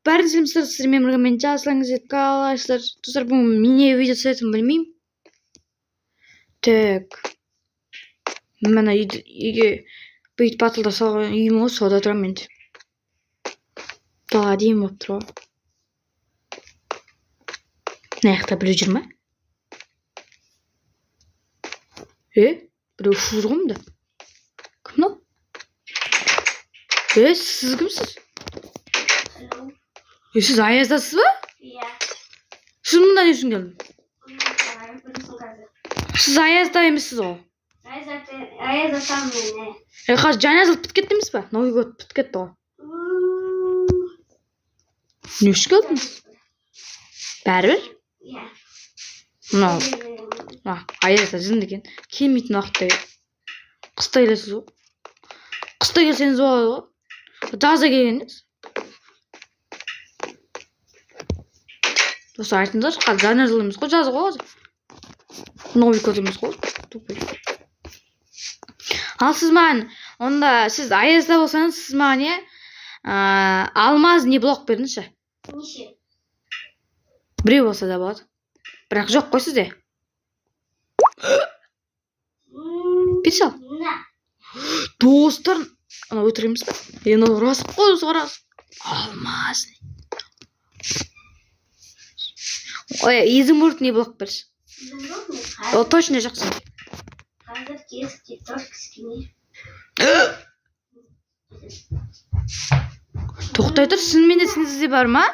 бәрін сіздер сіздермен бірге мен жазылыңыз деп қалайсыздар. Достар, бүгін не видео түсетінін білмеймін. Так. Мен үйге бүйтіп батылда салған үйім ғой, сода тұрамын енді. Дала дейін болып тұр ғой. Мына жақта біреу жүр ме? Біреу ұшып жүр ғой мұнда. Кім мынау? Сіз кімсіз? Сіз Аяздасыз ба? Иә. Сіз мұнда не үшін келдің? Сіз Аязда емессіз ғой? Аяздасам мен. Қазір жаңа жыл бітіп кетті емес па? Новый год бітіп кетті ғой. Не үшін келдіңіз? Бәрібір? Иә. Мынау Аязда жынды екен. Келмейтін уақытта қыста келесіз ғой. Қыста келсеңіз болады ғой. Жазда келгеніңіз. Осы айтыңыздар, қазір жаңа жыл емес қой, жаз ғой. Новый год емес қой. Ал сіз маған, онда сіз Аязда болсаңыз, сіз маған не? Алмаз не блок беріңізші? Неше? Біреу болса да болады. Бірақ жоқ қой сізде. Бер сал. Достар, ана өтірік емес па? Енді рас қой, осы рас. Алмаз. Ой, изумруд не блок берші. Изумруд не? Ол точно жақсы. Қазір кесіп тоже кішкене. Тоқтай тұр, шынымен де сізде бар ма?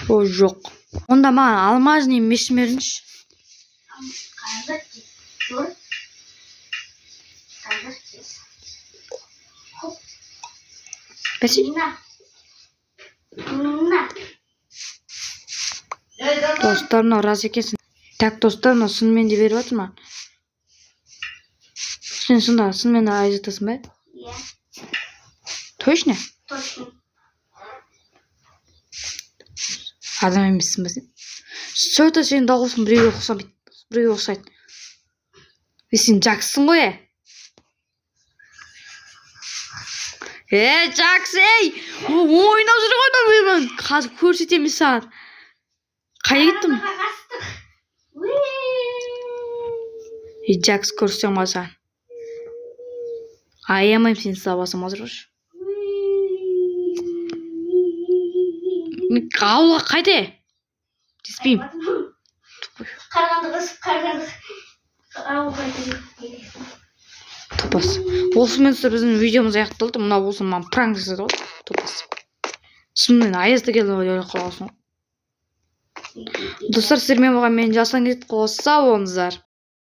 О, жоқ. Онда маған алмазный меш беріңізші. Қазір тұр. Қазір кес. Берші. Достар, мынау рас екенсің. Так, достар, мынау шынымен де беріп жатыр ма? Сен сонда шынымен де Аяздасың ба? Иә. Точно? Точно. Адам емессің ба сен? Сөйті сен дауысың біреуге ұқсайды. Сен Джаксың ғой, Джакс, ойнап жүр ғой мен. Қазір көрсетемін саған. Қай кеттім? Джакс көрсетем ғой саған. Аямайым сені сабасым азыр жүрші. Аула қайда? Теспейм. Қарғанды. Топас. Осымен біздің видеомыз аяқталды. Мына болсын маған пранк жасады ғой. Топас. Шынымен Аязда келді ғой ойлап қаласың ғой. Достар, сіздермен болған мен жасан кетіп қалса болыңыздар.